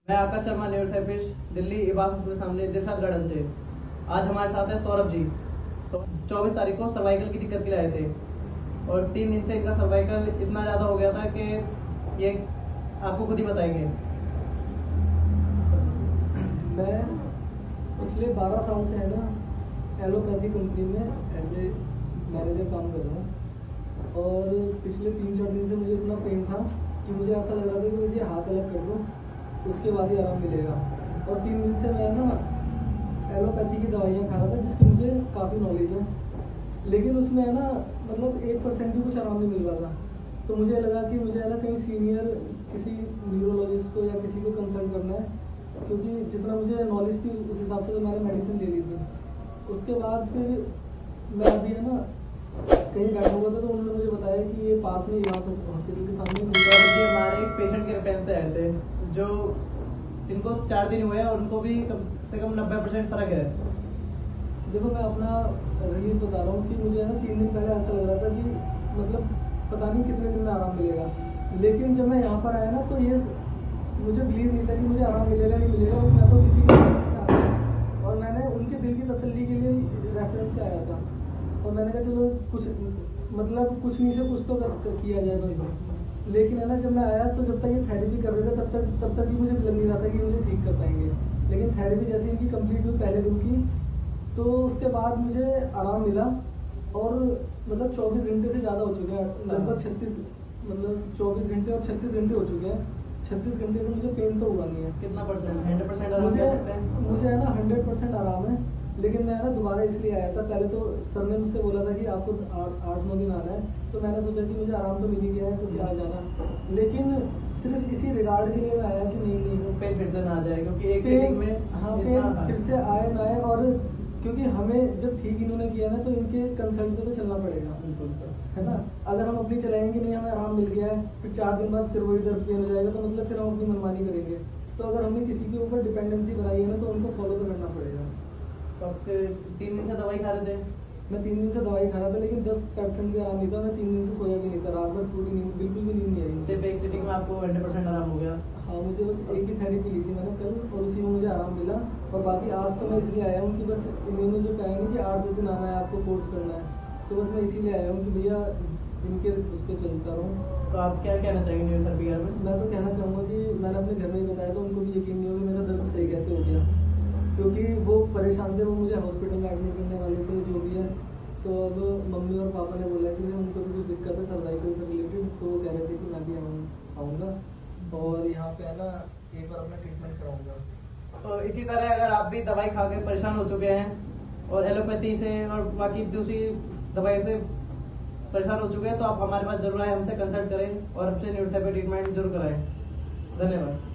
मैं आकाश शर्मा, न्यूरोथेरेपिस्ट, दिल्ली इबास के सामने दिलशाद गार्डन से। आज हमारे साथ है सौरभ जी। 24 तारीख को सर्वाइकल की दिक्कत के लिए आए थे और 3 दिन से इनका सर्वाइकल इतना ज़्यादा हो गया था कि ये आपको खुद ही बताएंगे। मैं पिछले 12 साल से है ना एलोपैथी कंपनी में एज ए मैनेजर काम कर रहा हूँ और पिछले 3-4 दिन से मुझे इतना पेन था कि मुझे ऐसा लग रहा था कि मुझे हाथ अलग कर दो, उसके बाद ही आराम मिलेगा। और 3 दिन से मैं ना एलोपैथी की दवाइयाँ खा रहा था जिसकी मुझे काफ़ी नॉलेज है, लेकिन उसमें है ना मतलब 1% भी कुछ आराम नहीं मिल रहा था। तो मुझे लगा कि मुझे है ना कहीं सीनियर किसी न्यूरोलॉजिस्ट को या किसी को कंसल्ट करना है, क्योंकि जितना मुझे नॉलेज थी उस हिसाब से तो मैंने मेडिसिन ले ली थी। उसके बाद फिर मैं अभी है ना कहीं बैठा हुआ था तो उन्होंने मुझे बताया कि ये पास में यहाँ हॉस्पिटल के सामने जी, हमारे एक पेशेंट के रेफरेंस से आए थे जो जिनको 4 दिन हुए और उनको भी कम से कम 90% फर्क है। देखो मैं अपना रिव्यू बता रहा हूँ कि मुझे है ना 3 दिन पहले ऐसा लग रहा था कि मतलब पता नहीं कितने दिन में आराम मिलेगा, लेकिन जब मैं यहाँ पर आया ना तो ये मुझे बिलीव नहीं था कि मुझे आराम मिलेगा नहीं मिलेगा। उसमें तो किसी के से आया और मैंने उनके दिल की तसल्ली के लिए रेफरेंस से आया था और मैंने कहा चलो कुछ मतलब कुछ नहीं से कुछ तो किया जाए बस। लेकिन है ना जब मैं आया तो जब तक ये थेरेपी कर रहे थे तब तक भी मुझे लग नहीं रहा था कि मुझे ठीक कर पाएंगे, लेकिन थेरेपी जैसे इनकी कंप्लीट हुई पहले दिन की तो उसके बाद मुझे आराम मिला और मतलब 24 घंटे से ज़्यादा हो चुके हैं, लगभग 36 मतलब 24 घंटे और 36 घंटे हो चुके हैं। 36 घंटे से मुझे पेन तो हुआ नहीं है। कितना परसेंट? 100% आराम कर सकते हैं? मुझे है ना 100% आराम है, लेकिन मैं ना दोबारा इसलिए आया था। पहले तो सर ने मुझसे बोला था कि आपको 8-9 दिन आना है, तो मैंने सोचा कि मुझे आराम तो मिल ही गया है तो क्या आ जाना, लेकिन सिर्फ इसी रिगार्ड के लिए मैं आया कि नहीं पेन फिर से ना आ जाए, क्योंकि एक सीटिंग में हाँ पेन फिर से आए ना आए। और क्योंकि हमें जब ठीक इन्होंने किया ना तो इनके कंसल्ट पे तो चलना पड़ेगा, है ना। अगर हम अपनी चलाएंगे नहीं, हमें आराम मिल गया है, फिर 4 दिन बाद फिर वही दर्द पेन हो जाएगा, तो मतलब फिर हम अपनी मनमानी करेंगे। तो अगर हमने किसी के ऊपर डिपेंडेंसी बनाई है ना तो उनको फॉलो तो करना पड़ेगा। तो फिर 3 दिन से दवाई खा रहे थे? मैं 3 दिन से दवाई खा रहा था, लेकिन 10% भी आराम नहीं था। मैं 3 दिन से सोया भी नहीं था, रात भर पूरी नींद, बिल्कुल भी नींद नहीं आई। सिर्फ एक सीटिंग में आपको 100% आराम हो गया? हाँ, मुझे बस एक ही थेरेपी ली थी मैंने कल और उसी में मुझे आराम मिला। और बाकी आज तो मैं इसलिए आया हूँ कि बस इन्होंने जो कहा है कि 8 दिन आना है आपको कोर्स करना है, तो बस मैं इसीलिए आया हूँ कि भैया इनके उस पर चलता रहूँ। तो आप क्या कहना चाहेंगे न्यूरोथेरेपी के बारे में? मैं तो कहना चाहूँगा कि मैंने अपने घर में ही बताया तो उनको भी यकीन नहीं होगा मेरा दर्द सही कैसे हो गया, क्योंकि वो परेशान थे, वो मुझे हॉस्पिटल में एडमिट करने वाले थे जो भी है। तो अब मम्मी और पापा ने बोला कि उनको भी कुछ दिक्कत है सर्वाइकल से रिलेटेड, तो वो कह रहे थे कि मैं भी आऊँगा और यहाँ पे है ना एक बार अपना ट्रीटमेंट कराऊंगा। तो इसी तरह अगर आप भी दवाई खा के परेशान हो चुके हैं और एलोपैथी से और बाकी दूसरी दवाई से परेशान हो चुके हैं, तो आप हमारे पास जरूर आए, हमसे कंसल्ट करें और हमसे न्यूरोथेरेपी ट्रीटमेंट जरूर कराएं। धन्यवाद।